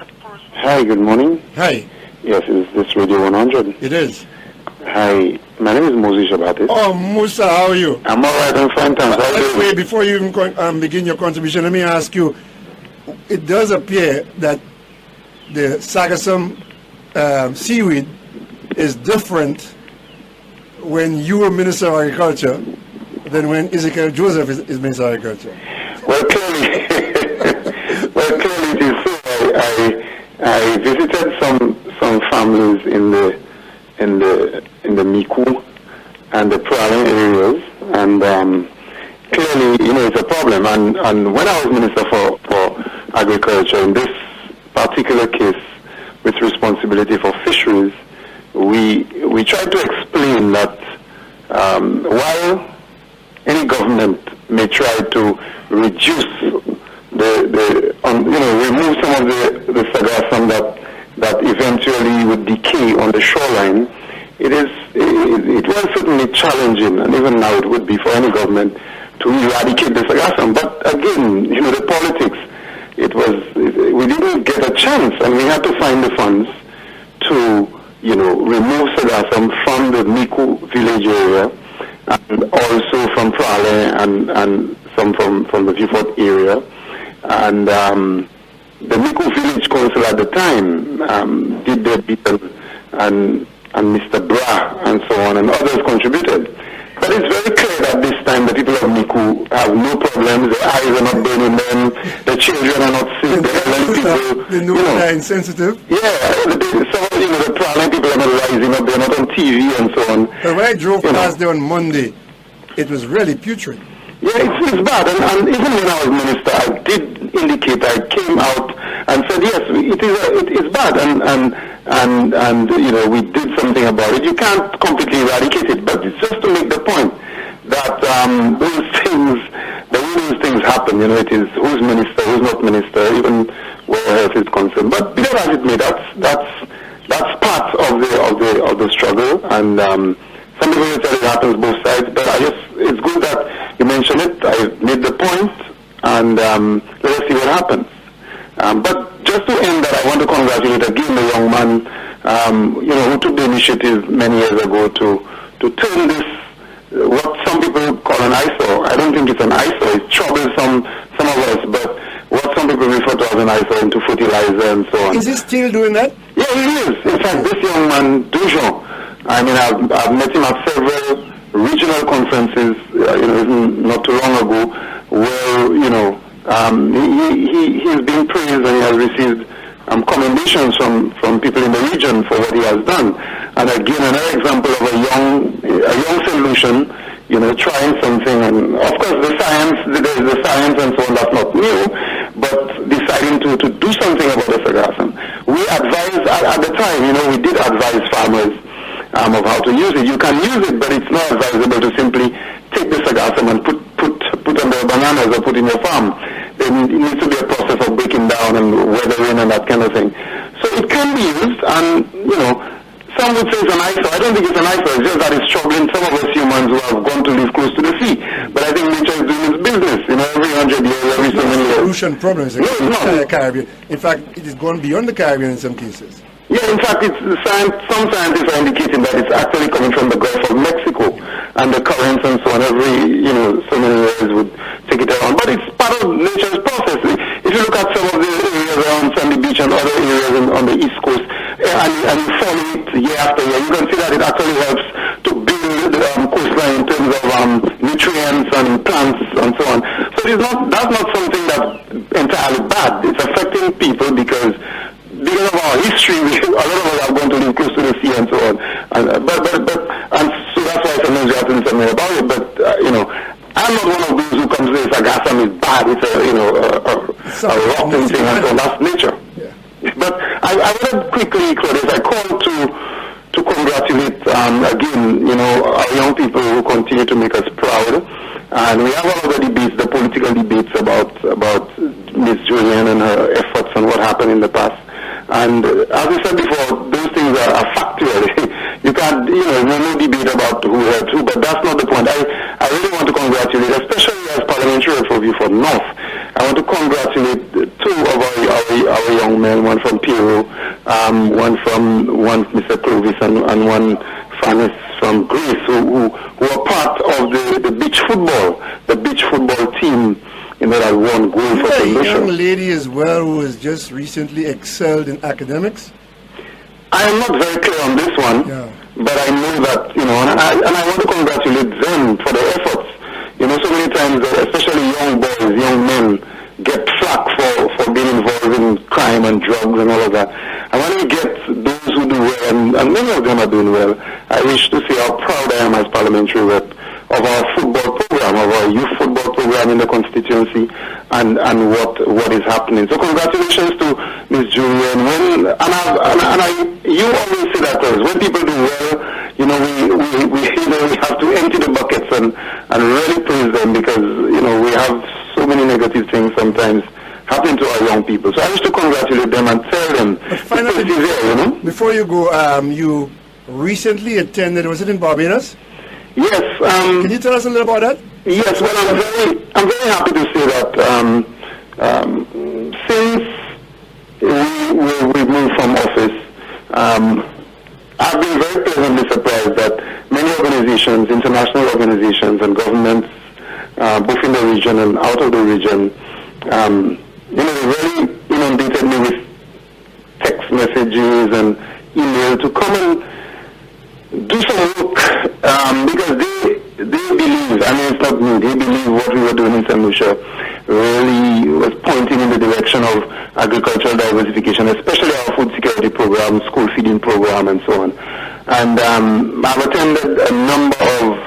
Hi, good morning. Hi. Yes, is this Radio 100? It is. Hi, my name is Moses Jn Baptiste. Oh, Musa, how are you? I'm all right, I'm fine, thanks. How are you? Anyway, before you even begin your contribution, let me ask you, it does appear that the Sagasum seaweed is different when you were Minister of Agriculture than when Ezekiel Joseph is Minister of Agriculture. Well, clearly, it is so. I visited some families in the Miku and the Praline areas, and clearly, it's a problem. And when I was Minister for Agriculture, in this particular case, with responsibility for fisheries, we tried to explain that while any government may try to reduce remove some of the sargassum that eventually would decay on the shoreline, it was certainly challenging, and even now it would be for any government to eradicate the sargassum. But again, the politics, we didn't get a chance, and we had to find the funds to remove sargassum from the Miku village area, and also from Praline and some from the Viewfort area. And the Miku village council at the time did their bit, and Mr. Bra and so on, and others contributed. But it's very clear that this time the people of Miku have no problems, their eyes are not burning them, the children are not sick, the elderly people... They know they're insensitive? Yeah, the Praline people are not rising up, they're not on TV and so on. But when I drove past there on Monday, it was really putrid. Yeah, it's bad, and even when I was minister, I did indicate, I came out and said, yes, it is bad, and we did something about it. You can't completely eradicate it, but it's just to make the point that the way those things happen, it is who's minister, who's not minister, even where health is concerned. But be that as it may, that's part of the struggle, and some people will tell it happens both sides, but it's good that you mentioned it. I made the point, and let us see what happens. But just to end that, I want to congratulate again the young man, who took the initiative many years ago to turn this, what some people call an eyesore. I don't think it's an eyesore. It troubles some of us, but what some people refer to as an eyesore into fertilizer and so on. Is he still doing that? Yeah, he is. In fact, this young man, Dujon, I've met him at several regional conferences, even not too long ago, where, he's been praised and he has received commendations from people in the region for what he has done. And again, another example of a young solution, trying something, and of course the science and so on, that's not new, but deciding to do something about the sargassum. We advised, at the time, we did advise farmers of how to use it. You can use it, but it's not advisable to simply take the sargassum and put on the bananas or put in your farm. There needs to be a process of breaking down and weathering and that kind of thing. So it can be used, and some would say it's an eyesore. I don't think it's an eyesore. It's just that it's troubling some of us humans who have gone to live close to the sea. But I think nature is doing its business. Every 100 years, every so many years. Pollution problems in the Caribbean. In fact, it is gone beyond the Caribbean in some cases. Yeah, in fact, some scientists are indicating that it's actually coming from the Gulf of Mexico, and the currents and so on, so many years would take it around. But it's part of nature's process. If you look at some of the areas around Sandy Beach and other areas on the East Coast, and you follow it year after year, you can see that it actually helps to build the coastline in terms of nutrients and plants and so on. So that's not something that's entirely bad. It's affecting people because of our history, a lot of us are going to live close to the sea and so on. And so that's why sometimes you have to do something about it. But I'm not one of those who comes to say sargassum is bad. It's a rotten thing and so on. That's nature. Yeah. But I want to quickly, Claudius, I call to congratulate again, our young people who continue to make us proud. And we have all of the debates, the political debates about Ms. Julian and her efforts and what happened in the past. And as I said before, those things are factual. You can't, there's no debate about who helped who, but that's not the point. I really want to congratulate, especially as parliamentary for Viewfort North, I want to congratulate two of our young men, one from Peru, one Mr. Clovis, and one Francis from Greece, who are part of the beach football team, that won gold for a St. young lady as well who has just recently excelled in academics. I am not very clear on this one, but I know that, and I want to congratulate them for their efforts. So many times, especially young boys, young men, get flack for being involved in crime and drugs and all of that. I want to get those who do well, and many of them are doing well. I wish to see how proud I am as parliamentary rep of our football program, of our youth football program in the constituency, and what is happening. So congratulations to Ms. Julian. You always say that when people do well, we have to empty the buckets and really praise them, because we have so many negative things sometimes happen to our young people. So I wish to congratulate them and tell them. But finally, before you go, you recently attended, was it in Barbados? Yes. Can you tell us a little about that? Yes. Well, I'm very happy to say that since we moved from office, I've been very pleasantly surprised that many organizations, international organizations, and governments, both in the region and out of the region, they really inundated me with text messages and email to come and do some work, because they believe, it's not me, they believe what we were doing in St. Lucia really was pointing in the direction of agricultural diversification, especially our food security program, school feeding program, and so on. And I've attended a number of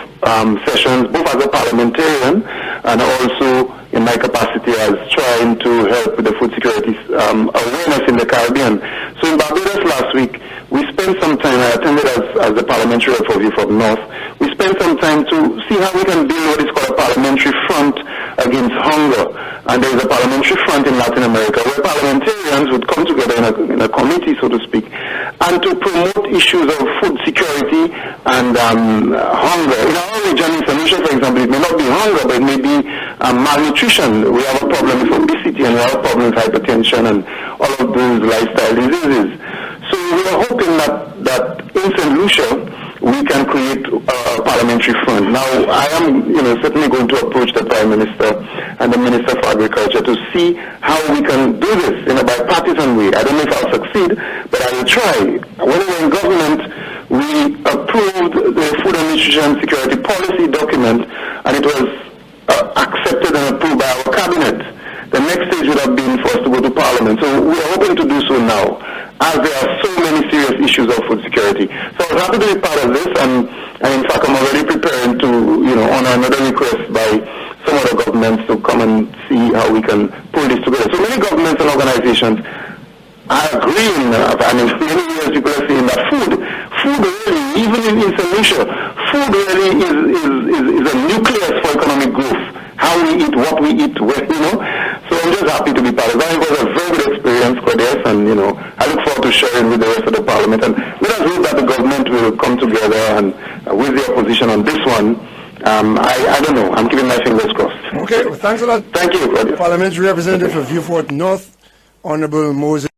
sessions, both as a parliamentarian and also in my capacity as trying to help with the food security awareness in the Caribbean. So in Barbados last week, we spent some time, I attended as the parliamentary rep for Viewfort North. We spent some time to see how we can build what is called a parliamentary front against hunger. And there is a parliamentary front in Latin America where parliamentarians would come together in a committee, so to speak, and to promote issues of food security and hunger. In our region, in St. Lucia, for example, it may not be hunger, but it may be malnutrition. We have a problem with obesity, and we have a problem with hypertension and all of those lifestyle diseases. So we are hoping that in St. Lucia, we can create a parliamentary front. Now, I am, certainly going to approach the Prime Minister and the Minister for Agriculture to see how we can do this in a bipartisan way. I don't know if I'll succeed, but I will try. When we were in government, we approved the Food and Nutrition Security Policy document, and it was accepted and approved by our cabinet. The next stage would have been for us to go to Parliament. So we are hoping to do so now, as there are so many serious issues of food security. So I was happy to be part of this, and in fact I'm already preparing to, honor another request by some other governments to come and see how we can pull this together. So many governments and organizations are agreeing. Many years people are saying that food really, even in St. Lucia, food really is a nucleus for economic growth. How we eat, what we eat, where, So I'm just happy to be part of that. It was a very good experience for this, and, I look forward to sharing with the rest of the Parliament. And let us hope that the government will come together and with the opposition on this one. I don't know. I'm keeping my fingers crossed. Okay, well, thanks a lot. Thank you, Claudia. Parliamentary representative for Viewfort North, Honorable Moses.